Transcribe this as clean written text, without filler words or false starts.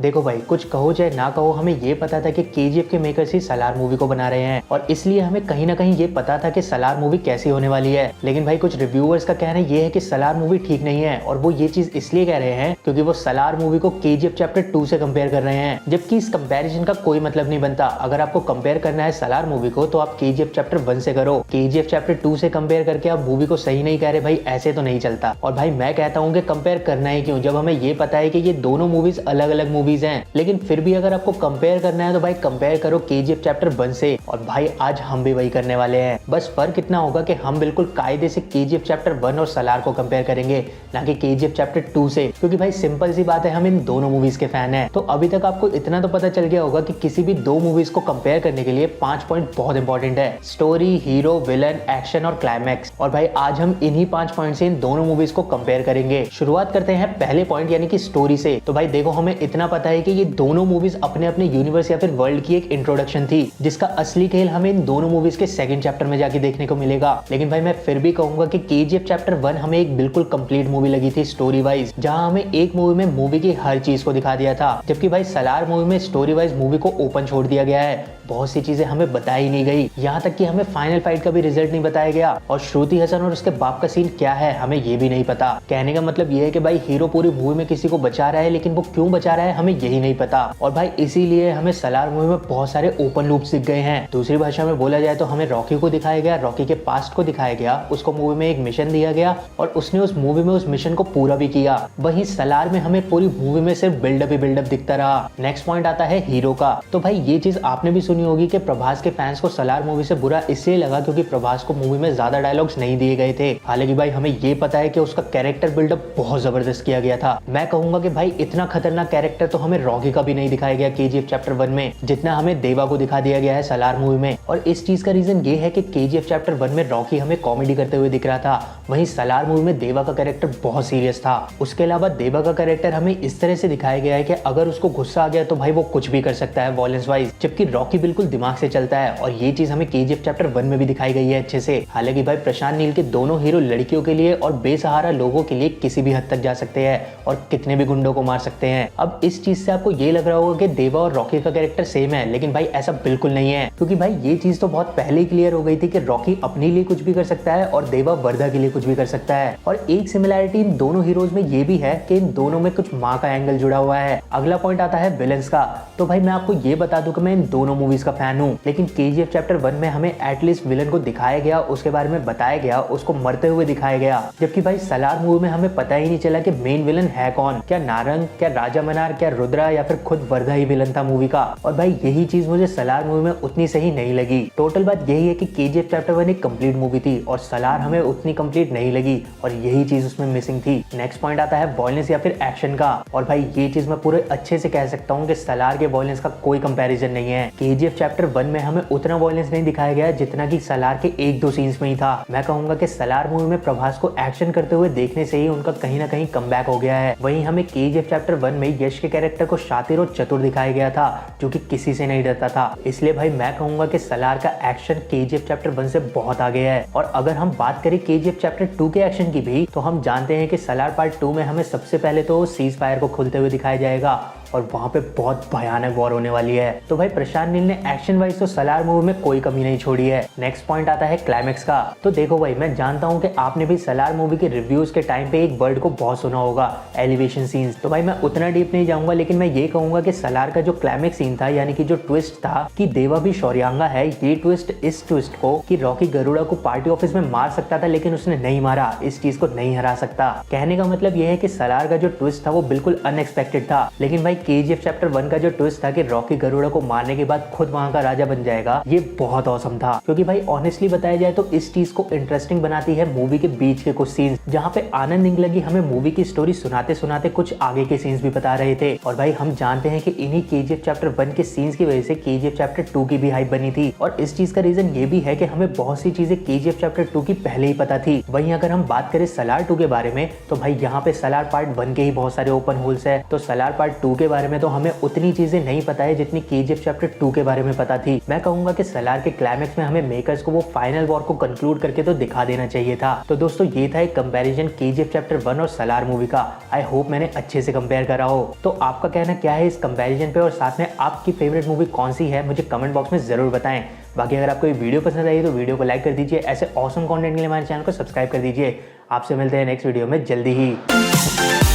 देखो भाई, कुछ कहो चाहे ना कहो, हमें ये पता था कि केजीएफ के मेकर्स ही सलार मूवी को बना रहे हैं और इसलिए हमें कहीं ना कहीं ये पता था कि सलार मूवी कैसी होने वाली है। लेकिन भाई कुछ रिव्यूअर्स का कहना ये है कि सलार मूवी ठीक नहीं है और वो ये चीज इसलिए कह रहे हैं क्योंकि वो सलार मूवी को केजीएफ चैप्टर 2 से कंपेयर कर रहे हैं, जबकि इस कंपैरिजन का कोई मतलब नहीं बनता। अगर आपको कंपेयर करना है सलार मूवी को तो आप केजीएफ चैप्टर 1 से करो, केजीएफ चैप्टर 2 से कंपेयर करके आप मूवी को सही नहीं कह रहे भाई, ऐसे तो नहीं चलता। और भाई मैं कहता हूँ कि कंपेयर करना ही क्यों, जब हमें ये पता है कि ये दोनों मूवीज अलग अलग मूवीज हैं। लेकिन फिर भी अगर आपको कंपेयर करना है तो भाई कंपेयर करो केजीएफ चैप्टर 1 से। और भाई आज हम भी वही करने वाले हैं, बस फर्क इतना होगा कि हम बिल्कुल कायदे से केजीएफ चैप्टर 1 और सलार को कंपेयर करेंगे, ना कि केजीएफ चैप्टर 2 से, क्योंकि भाई सिंपल सी बात है, हम इन दोनों मूवीज के फैन हैं। तो अभी तक आपको इतना तो पता चल गया होगा कि किसी भी दो मूवीज को कंपेयर करने के लिए 5 पॉइंट बहुत इंपॉर्टेंट है: स्टोरी, हीरो, विलन, एक्शन और क्लाइमैक्स। और भाई आज हम इन्हीं 5 पॉइंट से इन दोनों मूवीज को कंपेयर करेंगे। शुरुआत करते हैं पहले पॉइंट यानी कि स्टोरी से। तो भाई देखो, हमें इतना पता है कि ये दोनों मूवीज अपने अपने यूनिवर्स या फिर वर्ल्ड की एक इंट्रोडक्शन थी, जिसका असली खेल हमें इन दोनों मूवीज के सेकंड चैप्टर में जाके देखने को मिलेगा। लेकिन भाई मैं फिर भी कहूंगा कि केजीएफ चैप्टर 1 हमें एक बिल्कुल कंप्लीट मूवी लगी थी स्टोरी वाइज, जहां हमें एक मूवी में मूवी की हर चीज को दिखा दिया था, जबकि भाई सलार मूवी में स्टोरी वाइज मूवी को ओपन छोड़ दिया गया है। बहुत सी चीजें हमें बताई नहीं गई, यहाँ तक कि हमें फाइनल फाइट का भी रिजल्ट नहीं बताया गया और श्रुति हसन और उसके बाप का सीन क्या है हमें ये भी नहीं पता। कहने का मतलब ये है कि भाई हीरो पूरी मूवी में किसी को बचा रहा है, लेकिन वो क्यों बचा रहा है हमें यही नहीं पता। और भाई इसीलिए हमें सलार मूवी में बहुत सारे ओपन लूप्स दिख गए हैं। दूसरी भाषा में बोला जाए तो हमें रॉकी को दिखाया गया, रॉकी के पास्ट को दिखाया गया, उसको मूवी में एक मिशन दिया गया और उसने उस मूवी में उस मिशन को पूरा भी किया। वहीं सलार में हमें पूरी मूवी में सिर्फ बिल्डअप ही बिल्डअप दिखता रहा। नेक्स्ट पॉइंट आता है हीरो का। तो भाई ये चीज आपने भी सुनी होगी कि प्रभास के फैंस को सलार मूवी से बुरा इसलिए लगा क्योंकि प्रभास को मूवी में ज्यादा डायलॉग्स नहीं दिए गए थे। हालांकि भाई हमें ये पता है कि उसका कैरेक्टर बिल्डअप बहुत जबरदस्त किया गया था। मैं कहूंगा कि भाई इतना खतरनाक कैरेक्टर तो हमें रॉकी का भी नहीं दिखाया गया केजीएफ चैप्टर 1 में, जितना हमें देवा को दिखा दिया गया है सलार मूवी में। और इस चीज का रीजन ये है कि केजीएफ चैप्टर 1 में रॉकी हमें कॉमेडी करते हुए दिख रहा था, वहीं सलार मूवी में देवा का कैरेक्टर बहुत सीरियस था। उसके अलावा देवा का कैरेक्टर हमें इस तरह से दिखाया गया है कि अगर उसको गुस्सा आ गया तो भाई वो कुछ भी कर सकता है वॉयलेंस वाइज, जबकि रॉकी बिल्कुल दिमाग से चलता है। और ये चीज हमें केजीएफ चैप्टर 1 में भी दिखाई गई है अच्छे से। हालांकि भाई प्रशांत नील के दोनों हीरो लड़कियों के लिए और बेसहारा लोगों के लिए किसी भी हद तक जा सकते हैं और कितने भी गुंडों को मार सकते हैं। अब इस चीज से आपको ये लग रहा होगा कि देवा और रॉकी का कैरेक्टर सेम है, लेकिन भाई ऐसा बिल्कुल नहीं है, क्योंकि भाई ये चीज तो बहुत पहले ही क्लियर हो गई थी कि रॉकी अपने लिए कुछ भी कर सकता है और देवा वर्धा के लिए कुछ भी कर सकता है। और एक सिमिलैरिटी इन दोनों हीरोज में ये भी है कि इन दोनों में कुछ माँ का एंगल जुड़ा हुआ है। अगला पॉइंट आता है विलन्स का। तो भाई मैं आपको ये बता दूं कि मैं इन दोनों मूवीज का फैन हूँ, लेकिन केजीएफ चैप्टर 1 में हमें एटलीस्ट विलन को दिखाया गया, उसके बारे में बताया गया, उसको मरते हुए दिखाया गया, जबकि भाई सलार मूवी में हमें पता ही नहीं चला कि मेन विलन है कौन, क्या नारंग, क्या राजा मनार, क्या रुद्रा या फिर खुद वर्धा ही विलन था मूवी का। और भाई यही चीज मुझे सलार मूवी में उतनी सही नहीं लगी। टोटल बात यही है कि केजीएफ चैप्टर 1 एक कंप्लीट मूवी थी और सलार हमें उतनी कंप्लीट नहीं लगी और यही चीज उसमें मिसिंग थी। नेक्स्ट पॉइंट आता है वॉयलेंस या फिर एक्शन का। और भाई ये चीज मैं पूरे अच्छे से कह सकता हूँ कि सलार के वॉयलेंस का कोई कंपैरिजन नहीं है। केजीएफ चैप्टर 1 में हमें उतना वॉयलेंस नहीं दिखाया गया जितना कि सलार के एक दो सीन्स में ही था। मैं कहूंगा कि सलार मूवी में प्रभास को एक्शन करते हुए देखने से ही उनका कहीं ना कहीं कमबैक हो गया है। वहीं हमें केजीएफ चैप्टर 1 में यश के कैरेक्टर को शातिर और चतुर दिखाया गया था, जो कि किसी से नहीं डरता था। इसलिए भाई मैं कहूंगा कि सलार का एक्शन केजीएफ चैप्टर 1 से बहुत आगे है। और अगर हम बात करें केजीएफ चैप्टर 2 के एक्शन की भी, तो हम जानते हैं कि सलार पार्ट 2 में हमें सबसे पहले तो सीज फायर को खुलते हुए दिखाया जाएगा और वहां पे बहुत भयानक वॉर होने वाली है। तो भाई प्रशांत नील ने एक्शन वाइज तो सलार मूवी में कोई कमी नहीं छोड़ी है। नेक्स्ट पॉइंट आता है क्लाइमैक्स का। तो देखो भाई मैं जानता हूं कि आपने भी सलार मूवी के रिव्यूज के टाइम पे एक वर्ड को बहुत सुना होगा, एलिवेशन सीन्स। तो भाई मैं उतना डीप नहीं जाऊंगा, लेकिन मैं ये कहूंगा कि सलार का जो क्लाइमैक्स सीन था, यानी कि जो ट्विस्ट था कि देवा भी शौर्यांगा है, ये ट्विस्ट, इस ट्विस्ट को कि रॉकी गरुड़ा को पार्टी ऑफिस में मार सकता था लेकिन उसने नहीं मारा, इस चीज को नहीं हरा सकता। कहने का मतलब यह है कि सलार का जो ट्विस्ट था वो बिल्कुल अनएक्सपेक्टेड था। लेकिन भाई केजीएफ चैप्टर 1 का जो ट्विस्ट था कि रॉकी गरुड़ा को मारने के बाद खुद वहां का राजा बन जाएगा, ये बहुत औसम था। क्योंकि भाई ऑनेस्टली बताया जाए तो इस चीज को इंटरेस्टिंग बनाती है मूवी के बीच के कुछ सीन्स, जहाँ पे आनंद इंगलगी हमें मूवी की स्टोरी सुनाते सुनाते कुछ आगे के सीन्स भी बता रहे थे। और भाई हम जानते हैं कि इन्हीं केजीएफ चैप्टर 1 के सीन्स की वजह से केजीएफ चैप्टर 2 की भी हाइप बनी थी। और इस चीज का रीजन ये भी है कि हमें बहुत सी चीजें केजीएफ चैप्टर 2 की पहले ही पता थी। वहीं अगर हम बात करें सलार 2 के बारे में, तो भाई यहाँ पे सलार पार्ट 1 के ही बहुत सारे ओपन होल्स है, तो सलार पार्ट 2 के बारे में तो हमें उतनी चीजें नहीं पता है जितनी केजीएफ चैप्टर 2 के बारे में पता थी। मैं कहूंगा कि सलार के क्लाइमेक्स में हमें मेकर्स को वो फाइनल वॉर को कंक्लूड करके तो दिखा देना चाहिए था। तो दोस्तों ये था एक कंपैरिजन केजीएफ चैप्टर 1 और सलार मूवी का। आई होप मैंने अच्छे से कंपेयर करा हो। तो आपका कहना क्या है इस कंपैरिजन पे और साथ में आपकी फेवरेट मूवी कौन सी है मुझे कमेंट बॉक्स में जरूर बताएं। बाकी अगर आपको ये वीडियो पसंद आई तो वीडियो को लाइक कर दीजिए। ऐसे ऑसम कंटेंट के लिए हमारे चैनल को सब्सक्राइब कर दीजिए। आपसे मिलते हैं नेक्स्ट वीडियो में जल्दी ही।